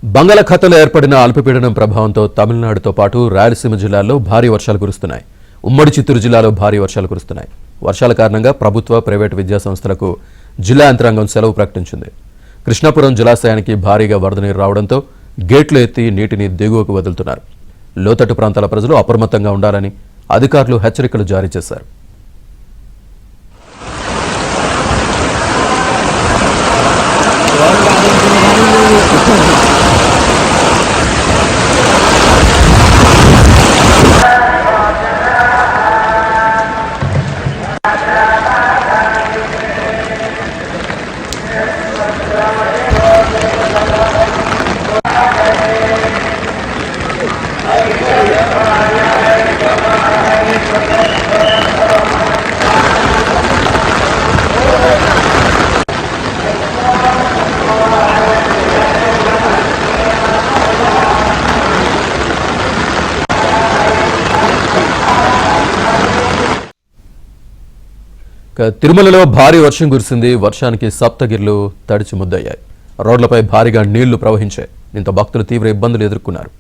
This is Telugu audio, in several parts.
బంగాళాఖాతంలో ఏర్పడిన అల్పపీడనం ప్రభావంతో తమిళనాడుతో పాటు రాయలసీమ జిల్లాల్లో భారీ వర్షాలు కురుస్తున్నాయి. ఉమ్మడి చిత్తూరు జిల్లాలో భారీ వర్షాలు కురుస్తున్నాయి. వర్షాల కారణంగా ప్రభుత్వ, ప్రైవేటు విద్యా సంస్థలకు జిల్లా యంత్రాంగం సెలవు ప్రకటించింది. కృష్ణాపురం జలాశయానికి భారీగా వరద నీరు రావడంతో గేట్లు ఎత్తి నీటిని దిగువకు వదులుతున్నారు. లోతట్టు ప్రాంతాల ప్రజలు అప్రమత్తంగా ఉండాలని అధికారులు హెచ్చరికలు జారీ చేశారు. తిరుమలలో భారీ వర్షం కురిసింది. వర్షానికి సప్తగిరులు తడిచి ముద్దయ్యాయి. రోడ్లపై భారీగా నీళ్లు ప్రవహించాయి. దీంతో భక్తులు తీవ్ర ఇబ్బందులు ఎదుర్కొన్నారు.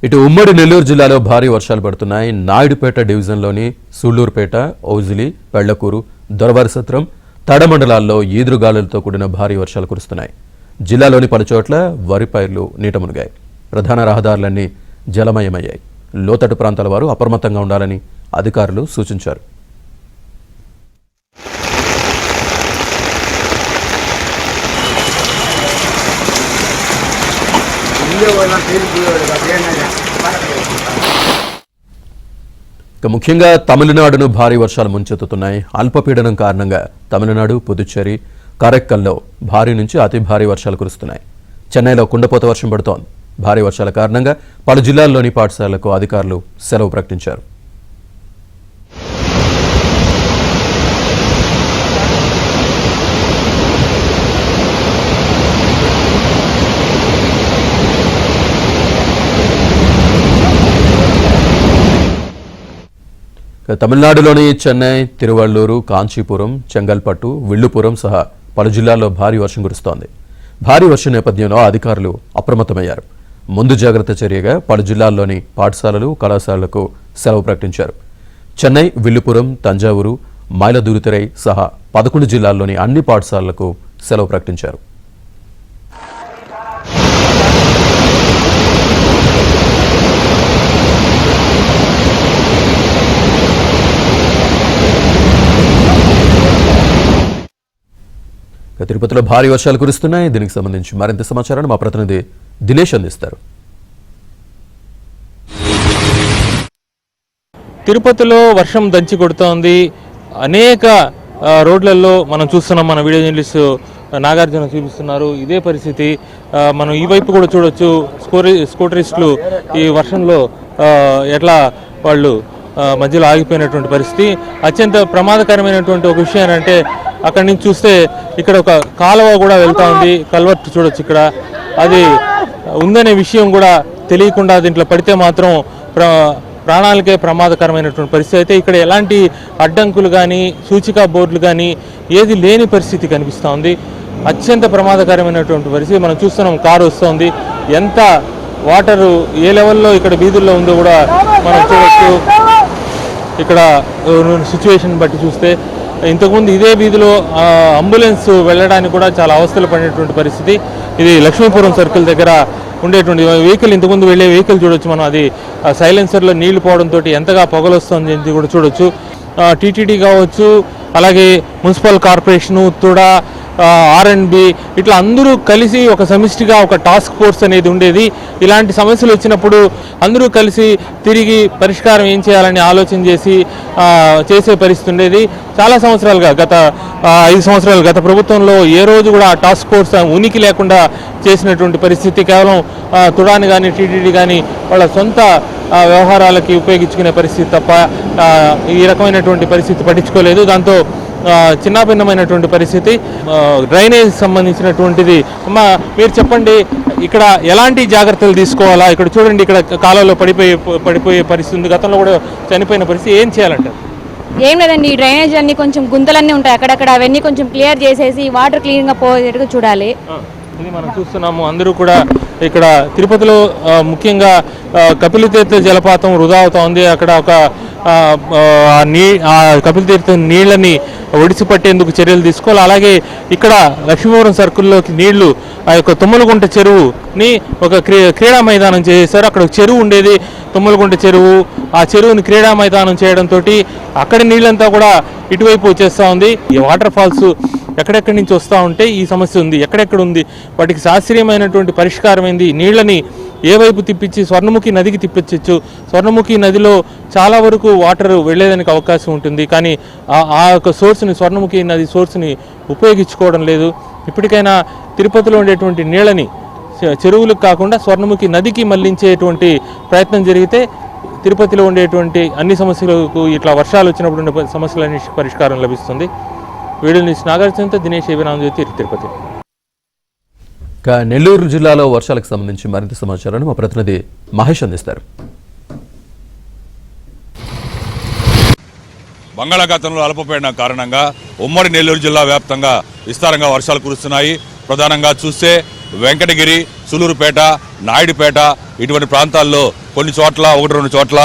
ఇటు ఉమ్మడి నెల్లూరు జిల్లాలో భారీ వర్షాలు పడుతున్నాయి. నాయుడుపేట డివిజన్లోని సూళ్లూరుపేట, ఓజిలి, పెళ్లకూరు, దొరవారిసత్రం, తడమండలాల్లో ఈదురుగాలులతో కూడిన భారీ వర్షాలు కురుస్తున్నాయి. జిల్లాలోని పలుచోట్ల వరి పైర్లు నీట మునిగాయి. ప్రధాన రహదారులన్నీ జలమయమయ్యాయి. లోతట్టు ప్రాంతాల వారు అప్రమత్తంగా ఉండాలని అధికారులు సూచించారు. ముఖ్యంగా తమిళనాడును భారీ వర్షాలు ముంచెత్తుతున్నాయి. అల్పపీడనం కారణంగా తమిళనాడు, పుదుచ్చేరి, కరైక్కల్లో భారీ నుంచి అతి భారీ వర్షాలు కురుస్తున్నాయి. చెన్నైలో కుండపోత వర్షం పడుతోంది. భారీ వర్షాల కారణంగా పలు జిల్లాల్లోని పాఠశాలలకు అధికారులు సెలవు ప్రకటించారు. తమిళనాడులోని చెన్నై, తిరువళ్లూరు, కాంచీపురం, చెంగల్పట్టు, విల్లుపురం సహా పలు జిల్లాల్లో భారీ వర్షం కురుస్తోంది. భారీ వర్షం నేపథ్యంలో అధికారులు అప్రమత్తమయ్యారు. ముందు జాగ్రత్త చర్యగా పలు జిల్లాల్లోని పాఠశాలలు, కళాశాలలకు సెలవు ప్రకటించారు. చెన్నై, విల్లుపురం, తంజావూరు, మైలదురుతిరై సహా 11 జిల్లాల్లోని అన్ని పాఠశాలలకు సెలవు ప్రకటించారు. తిరుపతిలో భారీ వర్షాలు కురుస్తున్నాయి. దీనికి సంబంధించి మరింత సమాచారాన్ని మా ప్రతినిధి దినేష్ అందిస్తారు. తిరుపతిలో వర్షం దంచి కొడుతోంది. అనేక రోడ్లలో మనం చూస్తున్నాం. మన వీడియో జర్నలిస్ట్ నాగార్జున చూపిస్తున్నారు ఇదే పరిస్థితి. మనం ఈ వైపు కూడా చూడొచ్చు. స్కూటరిస్టులు ఈ వర్షంలో ఎట్లా వాళ్ళు మధ్యలో ఆగిపోయినటువంటి పరిస్థితి. అత్యంత ప్రమాదకరమైనటువంటి ఒక విషయం ఏంటంటే అక్కడి నుంచి చూస్తే ఇక్కడ ఒక కాలువ కూడా వెళ్తా ఉంది. కల్వర్ట్ చూడొచ్చు. ఇక్కడ అది ఉందనే విషయం కూడా తెలియకుండా దీంట్లో పడితే మాత్రం ప్రాణాలకే ప్రమాదకరమైనటువంటి పరిస్థితి. అయితే ఇక్కడ ఎలాంటి అడ్డంకులు కానీ, సూచికా బోర్డులు కానీ ఏది లేని పరిస్థితి కనిపిస్తూ ఉంది. అత్యంత ప్రమాదకరమైనటువంటి పరిస్థితి. మనం చూస్తున్నాం, కారు వస్తుంది. ఎంత వాటరు ఏ లెవెల్లో ఇక్కడ వీధుల్లో ఉందో కూడా మనం చూడవచ్చు. ఇక్కడ సిచ్యువేషన్ బట్టి చూస్తే ఇంతకుముందు ఇదే వీధిలో అంబులెన్స్ వెళ్ళడానికి కూడా చాలా అవస్థలు పడినటువంటి పరిస్థితి. ఇది లక్ష్మీపురం సర్కిల్ దగ్గర ఉండేటువంటి వెహికల్, ఇంతకుముందు వెళ్ళే వెహికల్ చూడొచ్చు మనం. అది సైలెన్సర్లో నీళ్లు పోవడంతో ఎంతగా పొగలొస్తుంది అని కూడా చూడొచ్చు. టీటీడీ కావచ్చు, అలాగే మున్సిపల్ కార్పొరేషను, తుడా, R&B ఇట్లా అందరూ కలిసి ఒక సమిష్టిగా ఒక టాస్క్ ఫోర్స్ అనేది ఉండేది. ఇలాంటి సమస్యలు వచ్చినప్పుడు అందరూ కలిసి తిరిగి పరిష్కారం ఏం చేయాలని ఆలోచన చేసే పరిస్థితి ఉండేది. చాలా సంవత్సరాలుగా, గత 5 సంవత్సరాలు గత ప్రభుత్వంలో ఏ రోజు కూడా టాస్క్ ఫోర్స్ ఉనికి లేకుండా చేసినటువంటి పరిస్థితి. కేవలం తుడాని కానీ, టీటీడీ కానీ వాళ్ళ సొంత వ్యవహారాలకి ఉపయోగించుకునే పరిస్థితి తప్ప ఈ రకమైనటువంటి పరిస్థితి పట్టించుకోలేదు. దాంతో చిన్నాభిన్నమైనటువంటి పరిస్థితి. డ్రైనేజ్ సంబంధించినటువంటిది. అమ్మా మీరు చెప్పండి, ఇక్కడ ఎలాంటి జాగ్రత్తలు తీసుకోవాలా? ఇక్కడ చూడండి, ఇక్కడ కాలంలో పడిపోయే పరిస్థితి ఉంది, గతంలో కూడా చనిపోయిన పరిస్థితి. ఏం చేయాలంటారు? ఏం లేదండి, ఈ డ్రైనేజ్ అన్ని కొంచెం గుంతలన్నీ ఉంటాయి అక్కడక్కడ, అవన్నీ కొంచెం క్లియర్ చేసేసి వాటర్ క్లీన్గా పోయేట్టుగా చూడాలి. ఇది మనం చూస్తున్నాము. అందరూ కూడా ఇక్కడ తిరుపతిలో ముఖ్యంగా కపిలతీర్థ జలపాతం వృధా అవుతా ఉంది. అక్కడ ఒక కపిలతీర్థ నీళ్ళని ఒడిసి పట్టేందుకు చర్యలు తీసుకోవాలి. అలాగే ఇక్కడ లక్ష్మీపురం సర్కిల్లోకి నీళ్లు ఆ యొక్క తుమ్మలగుంట చెరువుని ఒక క్రీడా మైదానం చేశారు. అక్కడ చెరువు ఉండేది, తుమ్మలగుంట చెరువు. ఆ చెరువుని క్రీడా మైదానం చేయడంతో అక్కడి నీళ్ళంతా కూడా ఇటువైపు వచ్చేస్తూ ఉంది. ఈ వాటర్ ఫాల్స్ ఎక్కడెక్కడి నుంచి వస్తూ ఉంటే ఈ సమస్య ఉంది, ఎక్కడెక్కడ ఉంది, వాటికి శాస్త్రీయమైనటువంటి పరిష్కారం ఏంది? నీళ్ళని ఏ వైపు తిప్పించి స్వర్ణముఖి నదికి తిప్పించవచ్చు. స్వర్ణముఖి నదిలో చాలా వరకు వాటర్ వెళ్ళేదానికి అవకాశం ఉంటుంది, కానీ ఆ యొక్క సోర్స్ని, స్వర్ణముఖి నది సోర్స్ని ఉపయోగించుకోవడం లేదు. ఇప్పటికైనా తిరుపతిలో ఉండేటువంటి నీళ్ళని చెరువులకు కాకుండా స్వర్ణముఖి నదికి మళ్లించేటువంటి ప్రయత్నం జరిగితే తిరుపతిలో ఉండేటువంటి అన్ని సమస్యలకు, ఇట్లా వర్షాలు వచ్చినప్పుడు ఉండే సమస్యలన్నీ పరిష్కారం లభిస్తుంది. వీడియో న్యూస్ నాగార్జునతో దినేష్ ఏబినాంజ్యోతి, తిరుపతి. నెల్లూరు జిల్లాలో వర్షాలకు సంబంధించి మరింత సమాచారాన్ని మా ప్రతినిధి మహేష్ అందిస్తారు. బంగాళాఖాతంలో అల్పపీడన కారణంగా ఉమ్మడి నెల్లూరు జిల్లా వ్యాప్తంగా విస్తారంగా వర్షాలు కురుస్తున్నాయి. ప్రధానంగా చూస్తే వెంకటగిరి, సులూరుపేట, నాయుడుపేట ఇటువంటి ప్రాంతాల్లో కొన్ని చోట్ల, 1-2 చోట్ల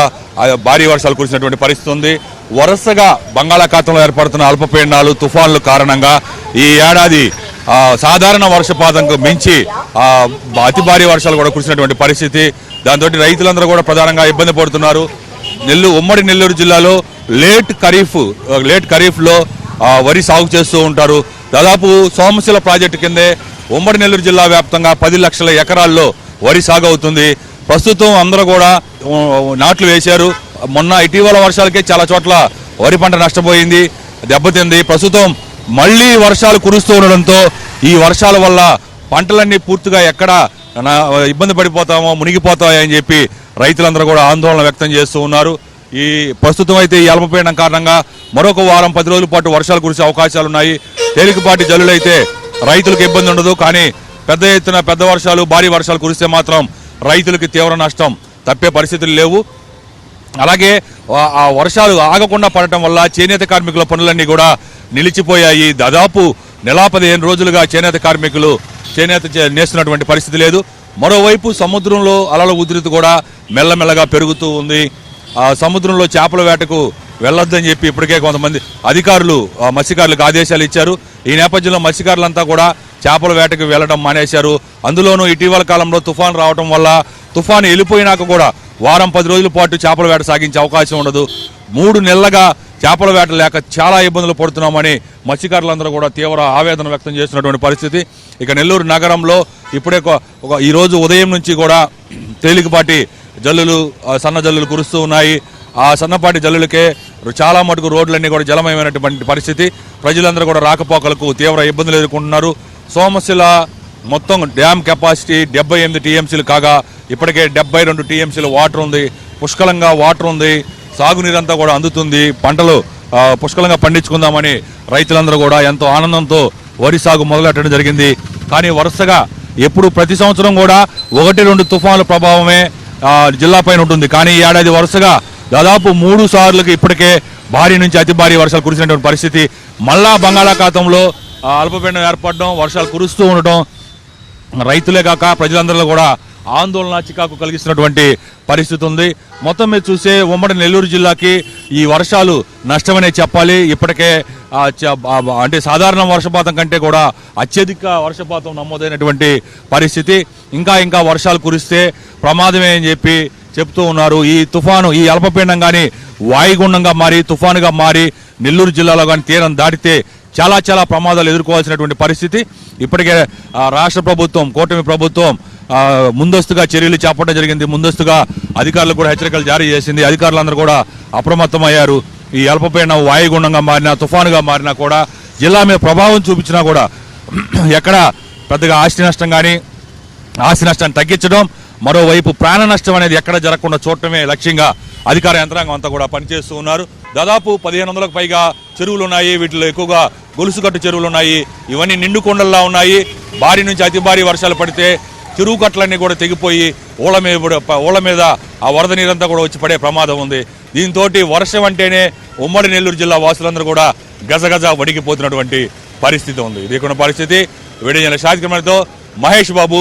భారీ వర్షాలు కురిసినటువంటి పరిస్థితి ఉంది. వరుసగా బంగాళాఖాతంలో ఏర్పడుతున్న అల్పపీడనాలు, తుఫాన్లు కారణంగా ఈ ఏడాది సాధారణ వర్షపాతంకు మించి అతి భారీ వర్షాలు కూడా కురిసినటువంటి పరిస్థితి. దాంతో రైతులందరూ కూడా ప్రధానంగా ఇబ్బంది పడుతున్నారు. ఉమ్మడి నెల్లూరు జిల్లాలో లేట్ ఖరీఫ్లో వరి సాగు చేస్తూ ఉంటారు. దాదాపు సోమశిల ప్రాజెక్టు కిందే ఉమ్మడి నెల్లూరు జిల్లా వ్యాప్తంగా 10 లక్షల ఎకరాల్లో వరి సాగు అవుతుంది. ప్రస్తుతం అందరూ కూడా నాట్లు వేశారు. మొన్న ఇటీవల వర్షాలకే చాలా చోట్ల వరి పంట నష్టపోయింది, దెబ్బతింది. ప్రస్తుతం మళ్లీ వర్షాలు కురుస్తూ ఉండడంతో ఈ వర్షాల వల్ల పంటలన్నీ పూర్తిగా ఎక్కడ ఇబ్బంది పడిపోతామో, మునిగిపోతాయని చెప్పి రైతులందరూ కూడా ఆందోళన వ్యక్తం చేస్తూ ఉన్నారు. ఈ ప్రస్తుతం అయితే ఈ అల్పపీడనం కారణంగా మరొక వారం 10 రోజుల పాటు వర్షాలు కురిసే అవకాశాలున్నాయి. తేలికపాటి జల్లులైతే రైతులకు ఇబ్బంది ఉండదు, కానీ పెద్ద ఎత్తున పెద్ద వర్షాలు, భారీ వర్షాలు కురిస్తే మాత్రం రైతులకి తీవ్ర నష్టం తప్పే పరిస్థితులు లేవు. అలాగే ఆ వర్షాలు ఆగకుండా పడటం వల్ల చేనేత కార్మికుల పనులన్నీ కూడా నిలిచిపోయాయి. దాదాపు 15 రోజులుగా చేనేత కార్మికులు చేనేత నేస్తున్నటువంటి పరిస్థితి లేదు. మరోవైపు సముద్రంలో అలల ఉధృతి కూడా మెల్లమెల్లగా పెరుగుతూ ఉంది. సముద్రంలో చేపల వేటకు వెళ్ళొద్దని చెప్పి ఇప్పటికే కొంతమంది అధికారులు మత్స్యకారులకు ఆదేశాలు ఇచ్చారు. ఈ నేపథ్యంలో మత్స్యకారులంతా కూడా చేపల వేటకు వెళ్ళడం మానేశారు. అందులోనూ ఇటీవల కాలంలో తుఫాను రావడం వల్ల, తుఫాను వెళ్ళిపోయినాక కూడా వారం 10 రోజుల పాటు చేపల వేట సాగించే అవకాశం ఉండదు. 3 నెలలుగా చేపల వేట లేక చాలా ఇబ్బందులు పడుతున్నామని మత్స్యకారులందరూ కూడా తీవ్ర ఆవేదన వ్యక్తం చేస్తున్నటువంటి పరిస్థితి. ఇక నెల్లూరు నగరంలో ఇప్పుడే ఈ రోజు ఉదయం నుంచి కూడా తేలికపాటి జల్లులు, సన్న జల్లులు కురుస్తూ ఉన్నాయి. ఆ సన్నపాటి జల్లులకే చాలా మటుకు రోడ్లన్నీ కూడా జలమయమైనటువంటి పరిస్థితి. ప్రజలందరూ కూడా రాకపోకలకు తీవ్ర ఇబ్బందులు ఎదుర్కొంటున్నారు. సోమశిల మొత్తం డ్యామ్ కెపాసిటీ 78 టీఎంసీలు కాగా ఇప్పటికే 72 టీఎంసీలు వాటర్ ఉంది. పుష్కలంగా వాటర్ ఉంది, సాగునీరంతా కూడా అందుతుంది. పంటలు పుష్కలంగా పండించుకుందామని రైతులందరూ కూడా ఎంతో ఆనందంతో వరి సాగు మొదలెట్టడం జరిగింది. కానీ వరుసగా ప్రతి సంవత్సరం కూడా 1-2 తుఫానుల ప్రభావమే జిల్లాపైన ఉంటుంది. కానీ ఈ ఏడాది వరుసగా దాదాపు 3 సార్లుకి ఇప్పటికే భారీ నుంచి అతి భారీ వర్షాలు కురిసినటువంటి పరిస్థితి. మళ్ళా బంగాళాఖాతంలో అల్పపీడనం ఏర్పడడం, వర్షాలు కురుస్తూ ఉండటం రైతులే కాక ప్రజలందరిలో కూడా ఆందోళన, చికాకు కలిగిస్తున్నటువంటి పరిస్థితి ఉంది. మొత్తం మీద చూసే ఉమ్మడి నెల్లూరు జిల్లాకి ఈ వర్షాలు నష్టమనే చెప్పాలి. ఇప్పటికే అంటే సాధారణ వర్షపాతం కంటే కూడా అత్యధిక వర్షపాతం నమోదైనటువంటి పరిస్థితి. ఇంకా వర్షాలు కురిస్తే ప్రమాదమే అని చెప్పి చెప్తూ ఉన్నారు. ఈ తుఫాను, ఈ అల్పపీడనం కానీ వాయుగుండంగా మారి తుఫానుగా మారి నెల్లూరు జిల్లాలో కానీ తీరం దాటితే చాలా ప్రమాదాలు ఎదుర్కోవాల్సినటువంటి పరిస్థితి. ఇప్పటికే రాష్ట్ర ప్రభుత్వం, కూటమి ప్రభుత్వం ముందస్తుగా చర్యలు చేపట్టడం జరిగింది. ముందస్తుగా అధికారులకు కూడా హెచ్చరికలు జారీ చేసింది. అధికారులందరూ కూడా అప్రమత్తమయ్యారు. ఈ అల్పపీడనం వాయుగుండంగా మారినా, తుఫానుగా మారినా కూడా జిల్లా మీద ప్రభావం చూపించినా కూడా ఎక్కడ పెద్దగా ఆస్తి నష్టం కానీ, ఆస్తి నష్టాన్ని తగ్గించడం, మరోవైపు ప్రాణ నష్టం అనేది ఎక్కడ జరగకుండా చూడటమే లక్ష్యంగా అధికార యంత్రాంగం అంతా కూడా పనిచేస్తూ ఉన్నారు. దాదాపు 1500కు పైగా చెరువులు ఉన్నాయి. వీటిలో ఎక్కువగా గొలుసుకట్టు చెరువులు ఉన్నాయి. ఇవన్నీ నిండు కొండల్లా ఉన్నాయి. భారీ నుంచి అతి భారీ వర్షాలు పడితే చెరువు కట్టలన్నీ కూడా తెగిపోయి ఊళ్ళ మీద ఆ వరద నీరంతా కూడా వచ్చి పడే ప్రమాదం ఉంది. దీంతో వర్షం అంటేనే ఉమ్మడి నెల్లూరు జిల్లా వాసులందరూ కూడా గజగజ వణికిపోతున్నటువంటి పరిస్థితి ఉంది. ఇది కొన్ని పరిస్థితి. వీడియో షాహిద్ కుమార్తో మహేష్ బాబు,